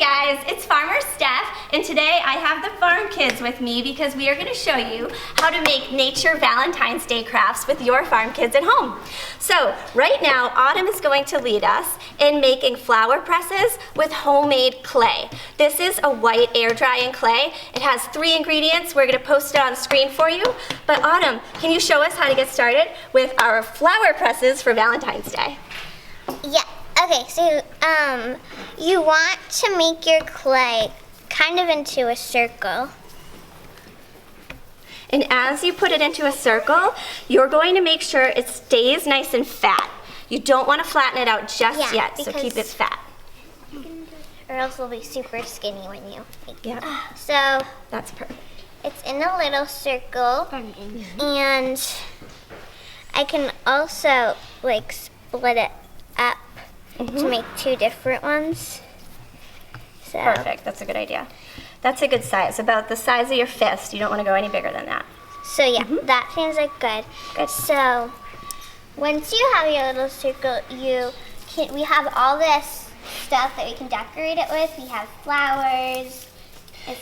guys, it's Farmer Steph, and today I have the farm kids with me because we are going to show you how to make nature Valentine's Day crafts with your farm kids at home. So right now, Autumn is going to lead us in making flower presses with homemade clay. This is a white air drying clay. It has 3 ingredients. We're going to post it on screen for you. But Autumn, can you show us how to get started with our flower presses for Valentine's Day? Yeah. Okay, so you want to make your clay kind of into a circle. And as you put it into a circle, you're going to make sure it stays nice and fat. You don't want to flatten it out just yet, so keep it fat. Or else it'll be super skinny when you make it. Yeah. So That's perfect. it's in a little circle, and I can also like split it up to make 2 different ones. So. Perfect, that's a good idea. That's a good size, about the size of your fist. You don't want to go any bigger than that. So yeah, that seems like good. So once you have your little circle, we have all this stuff that we can decorate it with. We have flowers.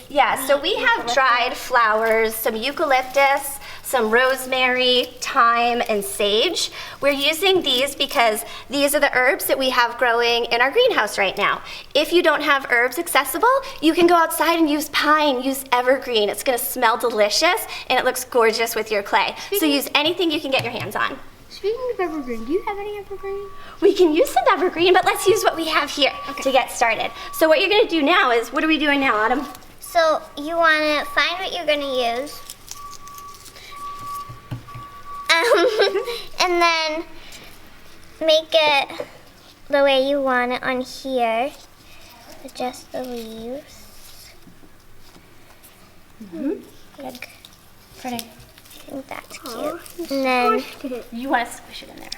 Yeah, so we have dried flowers, some eucalyptus, some rosemary, thyme, and sage. We're using these because these are the herbs that we have growing in our greenhouse right now. If you don't have herbs accessible, you can go outside and use pine, use evergreen. It's gonna smell delicious and it looks gorgeous with your clay. So use anything you can get your hands on. Speaking of evergreen, do you have any evergreen? We can use some evergreen, but let's use what we have here to get started. So what you're gonna do now is, what are we doing now, Autumn? So you want to find what you're going to use. And then make it the way you want it on here with just the leaves. Good. Pretty. I think that's cute. And then You want to squish it in there.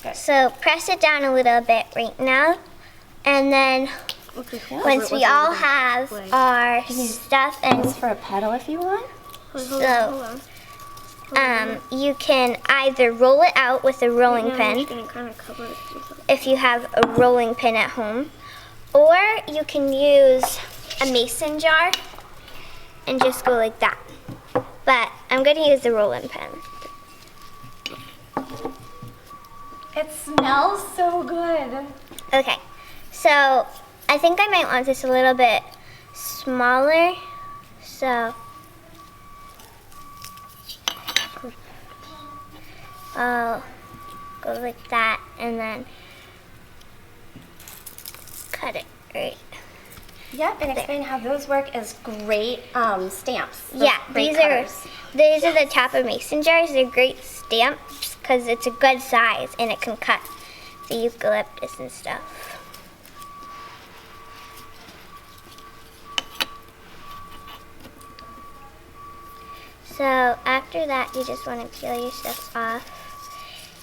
Good. so press it down a little bit right now, and then once we all have our stuff, and For a petal if you want. so you can either roll it out with a rolling pin if you have a rolling pin at home, or you can use a mason jar and just go like that. But I'm going to use the rolling pin. It smells so good. Okay, so I think I might want this a little bit smaller, so I'll go like that and then cut it right. Yep, and explain how those work as great stamps. Yeah, great these cutters. are the top of mason jars. They're great stamps because it's a good size and it can cut the eucalyptus and stuff. So after that, you just want to peel your stuff off.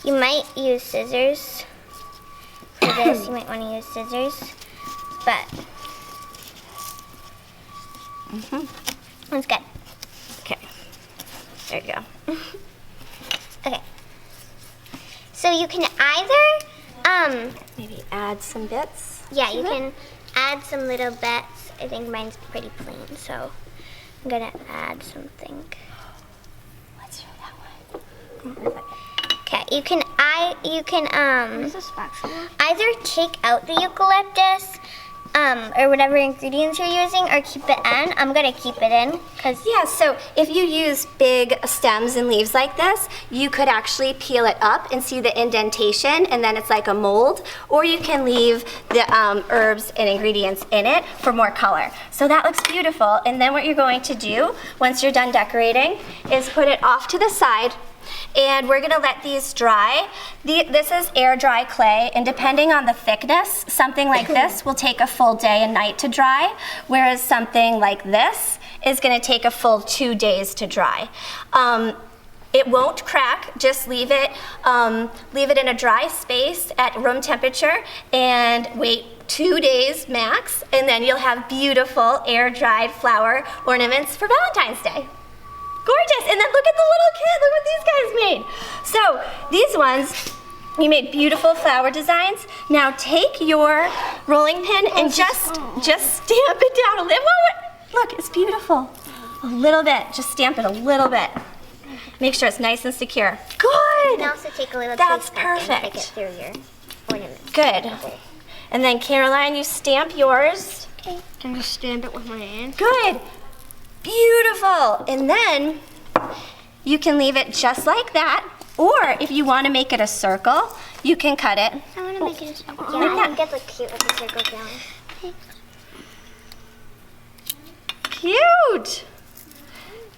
You might use scissors for this. You might want to use scissors, but that's good. Okay, there you go. Okay. So you can either, Maybe add some bits. yeah, you can add some little bits. I think mine's pretty plain, so I'm gonna add something. Let's try that one. Okay, you can Is this spatula? either take out the eucalyptus, or whatever ingredients you're using, or keep it in. I'm gonna keep it in because Yeah, so if you use big stems and leaves like this, you could actually peel it up and see the indentation, and then it's like a mold, or you can leave the herbs and ingredients in it for more color. So that looks beautiful, and then what you're going to do, once you're done decorating, is put it off to the side, and we're gonna let these dry. This is air dry clay, and depending on the thickness, something like this will take a full day and night to dry, whereas something like this is gonna take a full 2 days to dry. It won't crack, just leave it in a dry space at room temperature and wait 2 days max, and then you'll have beautiful air dried flower ornaments for Valentine's Day. Gorgeous, and then look at the little kid, look what these guys made. So these ones You made beautiful flower designs. Now take your rolling pin and just stamp it down a little. Look, it's beautiful. A little bit. Just stamp it a little bit. Make sure it's nice and secure. Good. You can also take a little That's toothpick and perfect. stick it through your ornament. Good. And then Caroline, you stamp yours. Okay. Can I just stamp it with my hand? Good. Beautiful. And then you can leave it just like that. Or if you want to make it a circle, you can cut it. I want to make it a circle. Yeah, I think it looks cute with the circle down. Cute.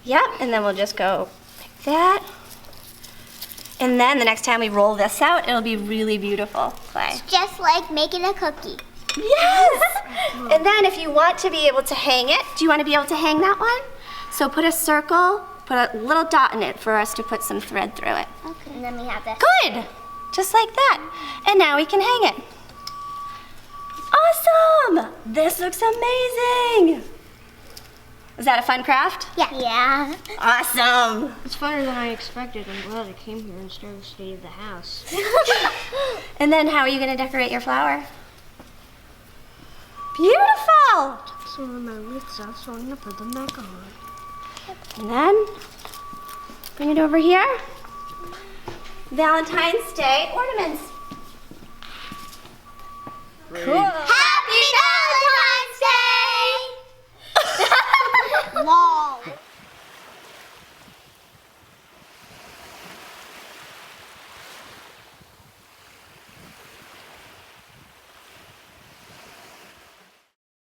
Yep, and then we'll just go like that. And then the next time we roll this out, it'll be really beautiful clay. Just like making a cookie. Yes! And then if you want to be able to hang it, do you want to be able to hang that one? So put a circle, put a little dot in it for us to put some thread through it. Okay. And then we have this. Good! Just like that. And now we can hang it. Awesome! This looks amazing! Was that a fun craft? Yeah. Awesome! It's funner than I expected. I'm glad I came here instead of staying at the house. And then how are you going to decorate your flower? Beautiful! Some of my wreaths off, so I'm going to put them back on. And then bring it over here. Valentine's Day ornaments. Cool. Happy Valentine's